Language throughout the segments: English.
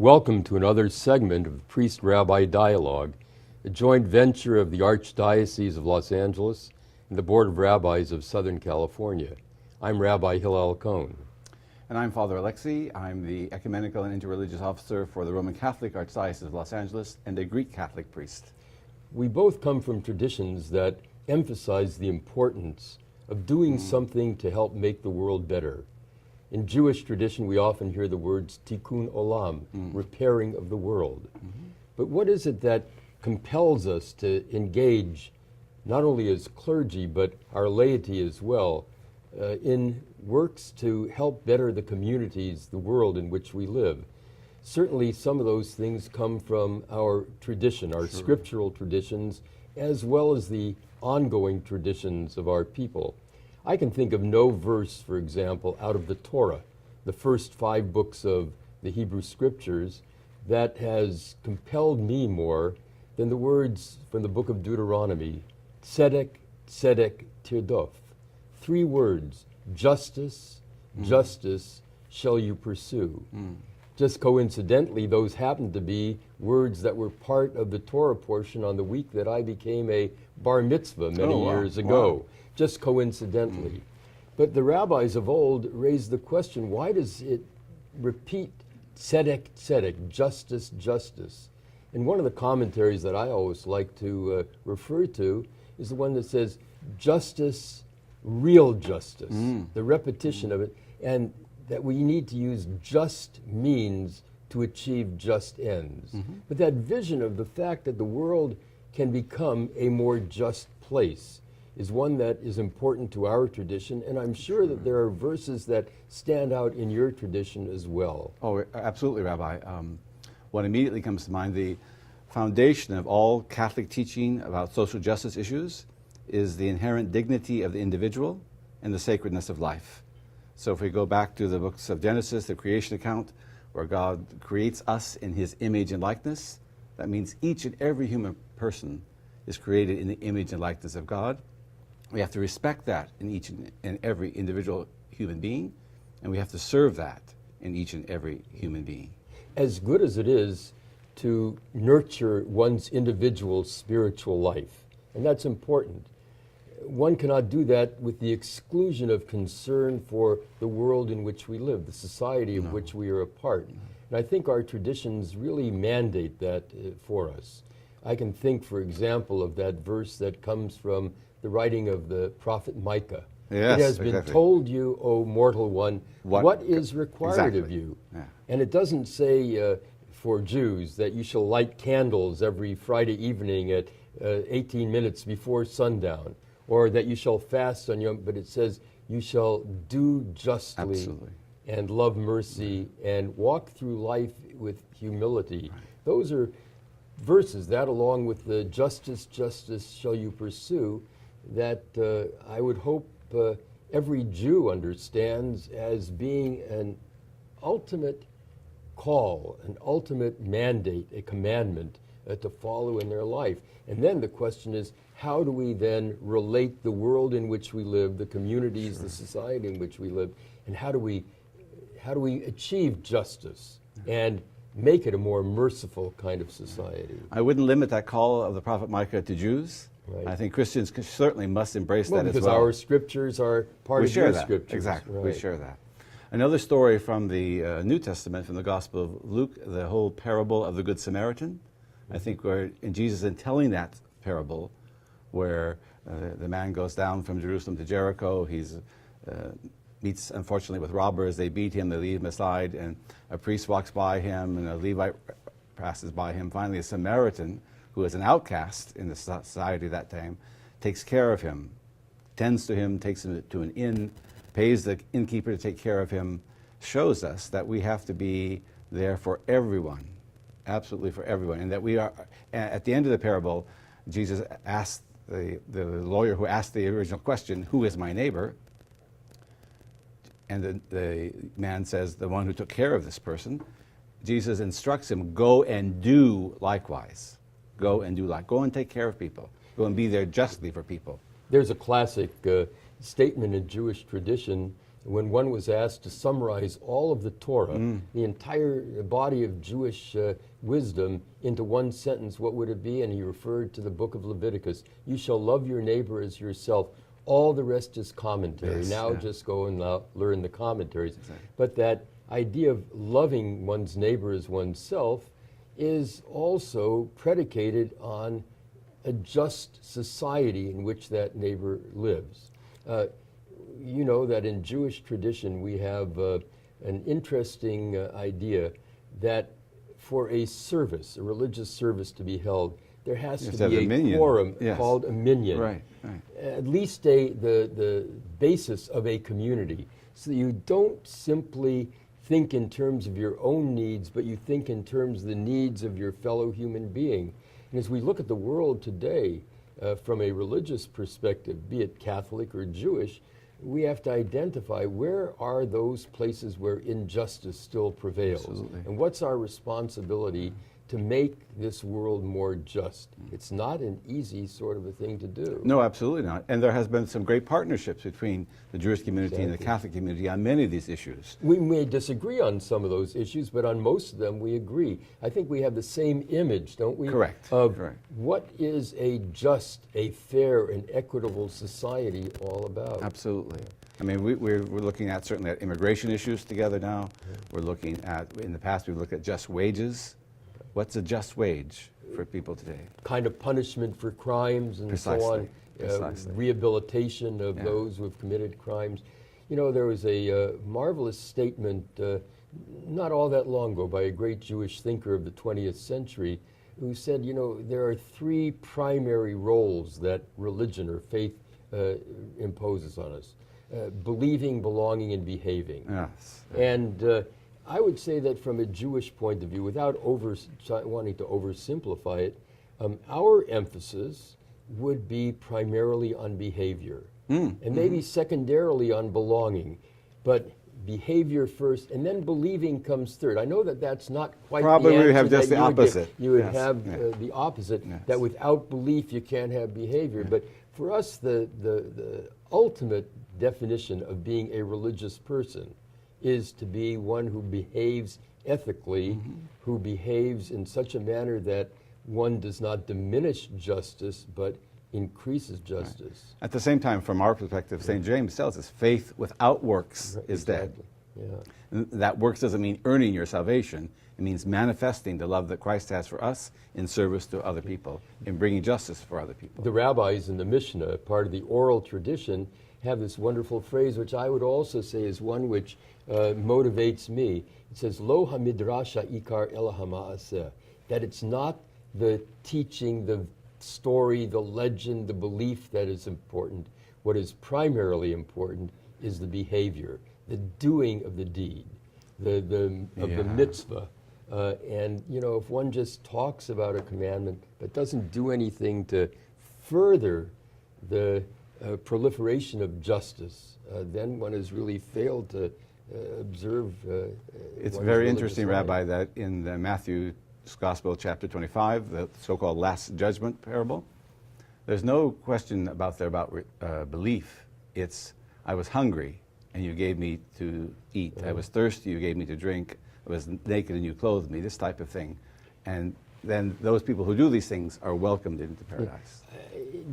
Welcome to another segment of Priest-Rabbi Dialogue, a joint venture of the Archdiocese of Los Angeles and the Board of Rabbis of Southern California. I'm Rabbi Hillel Cohn. And I'm Father Alexei. I'm the Ecumenical and Interreligious Officer for the Roman Catholic Archdiocese of Los Angeles and a Greek Catholic priest. We both come from traditions that emphasize the importance of doing something to help make the world better. In Jewish tradition, we often hear the words tikkun olam, repairing of the world. But what is it that compels us to engage, not only as clergy, but our laity as well, in works to help better the communities, the world in which we live? Certainly some of those things come from our tradition, our scriptural traditions, as well as the ongoing traditions of our people. I can think of no verse, for example, out of the Torah, the first 5 books of the Hebrew Scriptures, that has compelled me more than the words from the book of Deuteronomy, tzedek, tzedek, tirdof. 3 words, justice, justice shall you pursue. Just coincidentally, those happened to be words that were part of the Torah portion on the week that I became a bar mitzvah many years ago. Just coincidentally. But the rabbis of old raised the question, why does it repeat tzedek, tzedek, justice, justice? And one of the commentaries that I always like to refer to is the one that says justice, real justice, the repetition of it, and that we need to use just means to achieve just ends. But that vision of the fact that the world can become a more just place is one that is important to our tradition, and I'm sure that there are verses that stand out in your tradition as well. Oh, absolutely, Rabbi. What immediately comes to mind, the foundation of all Catholic teaching about social justice issues is the inherent dignity of the individual and the sacredness of life. So if we go back to the books of Genesis, the creation account, where God creates us in His image and likeness, that means each and every human person is created in the image and likeness of God. We have to respect that in each and every individual human being, and we have to serve that in each and every human being. As good as it is to nurture one's individual spiritual life, and that's important, one cannot do that with the exclusion of concern for the world in which we live, the society of which we are a part. And I think our traditions really mandate that for us. I can think, for example, of that verse that comes from the writing of the prophet Micah. Yes, it has been told you, O mortal one, what is required of you. Yeah. And it doesn't say for Jews that you shall light candles every Friday evening at 18 minutes before sundown, or that you shall fast on Yom, but it says you shall do justly and love mercy and walk through life with humility. Those are verses, that along with the justice, justice shall you pursue, that I would hope every Jew understands as being an ultimate call, an ultimate mandate, a commandment to follow in their life. And then the question is, how do we then relate the world in which we live, the communities, the society in which we live, and how do we achieve justice and make it a more merciful kind of society? I wouldn't limit that call of the prophet Micah to Jews. Right. I think Christians certainly must embrace that as well. Because our scriptures are part of your scriptures. Exactly, right. We share that. Another story from the New Testament, from the Gospel of Luke, the whole parable of the Good Samaritan. I think where in Jesus, in telling that parable, where the man goes down from Jerusalem to Jericho, he's meets, unfortunately, with robbers. They beat him, they leave him aside, and a priest walks by him, and a Levite passes by him. Finally, a Samaritan, who is an outcast in the society that time, takes care of him, tends to him, takes him to an inn, pays the innkeeper to take care of him, shows us that we have to be there for everyone, absolutely for everyone, and that we are, at the end of the parable, Jesus asked the lawyer who asked the original question, who is my neighbor? And the man says, the one who took care of this person. Jesus instructs him, go and do likewise. Go and do like. Go and take care of people. Go and be there justly for people. There's a classic statement in Jewish tradition when one was asked to summarize all of the Torah, the entire body of Jewish wisdom, into one sentence, what would it be? And he referred to the book of Leviticus. You shall love your neighbor as yourself. All the rest is commentary. Yes, now yeah. just go and learn the commentaries. Exactly. But that idea of loving one's neighbor as oneself is also predicated on a just society in which that neighbor lives. You know that in Jewish tradition we have an interesting idea that for a service, a religious service to be held, there has to be a quorum called a minyan. Right, right. At least the basis of a community. So that you don't simply think in terms of your own needs, but you think in terms of the needs of your fellow human being. And as we look at the world today, from a religious perspective, be it Catholic or Jewish, we have to identify where are those places where injustice still prevails. Absolutely. And what's our responsibility to make this world more just. It's not an easy sort of a thing to do. No, absolutely not. And there has been some great partnerships between the Jewish community and the Exactly. Catholic community on many of these issues. We may disagree on some of those issues, but on most of them we agree. I think we have the same image, don't we? Correct, Of correct. what is a just, a fair, and equitable society all about. Absolutely. I mean, we're looking at certainly at immigration issues together now. We're looking at, in the past we've looked at just wages. What's a just wage for people today? Kind of punishment for crimes and so on. Precisely. Rehabilitation of Yeah. those who have committed crimes. You know, there was a marvelous statement not all that long ago by a great Jewish thinker of the 20th century who said, you know, there are three primary roles that religion or faith imposes on us. Believing, belonging, and behaving. Yes. And I would say that from a Jewish point of view, without wanting to oversimplify it, our emphasis would be primarily on behavior, and maybe secondarily on belonging, but behavior first, and then believing comes third. I know that that's not quite Probably the answer we have just that the you would give. opposite. You would Yes, have yeah. the opposite, Yes. that without belief you can't have behavior. But for us, the ultimate definition of being a religious person is to be one who behaves ethically, who behaves in such a manner that one does not diminish justice, but increases justice. At the same time, from our perspective, St. James tells us faith without works is dead. Exactly. Yeah. And that works doesn't mean earning your salvation. It means manifesting the love that Christ has for us in service to other people, in bringing justice for other people. The rabbis in the Mishnah, part of the oral tradition, have this wonderful phrase, which I would also say is one which motivates me. It says, Lo hamidrasha ikar ela hama'aseh, that it's not the teaching, the story, the legend, the belief that is important. What is primarily important is the behavior, the doing of the deed, of the mitzvah. And, you know, if one just talks about a commandment but doesn't do anything to further the proliferation of justice, then one has really failed to observe. It's one's very religious interesting, life. Rabbi, that in the Matthew's Gospel, chapter 25, the so-called Last Judgment parable, there's no question about belief. It's, I was hungry, and you gave me to eat. I was thirsty, you gave me to drink. I was naked, and you clothed me, this type of thing. And then those people who do these things are welcomed into paradise.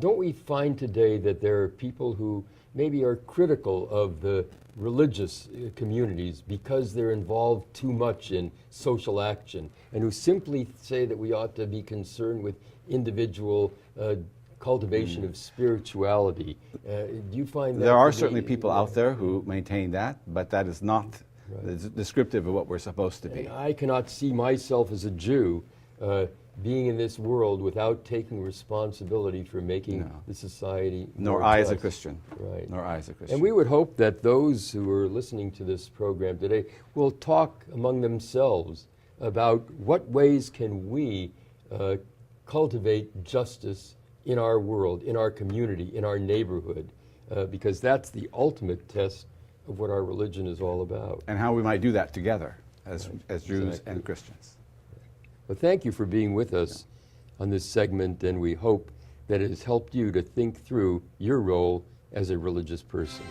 Don't we find today that there are people who maybe are critical of the religious communities because they're involved too much in social action, and who simply say that we ought to be concerned with individual cultivation of spirituality? Do you find that There are to be- certainly people out there who maintain that, but that is not descriptive of what we're supposed to be. And I cannot see myself as a Jew being in this world without taking responsibility for making the society Nor more I as a just. Christian. Right. Nor I as a Christian. And we would hope that those who are listening to this program today will talk among themselves about what ways can we cultivate justice in our world, in our community, in our neighborhood, because that's the ultimate test of what our religion is all about. And how we might do that together as Jews Exactly. and Christians. Well, thank you for being with us on this segment, and we hope that it has helped you to think through your role as a religious person.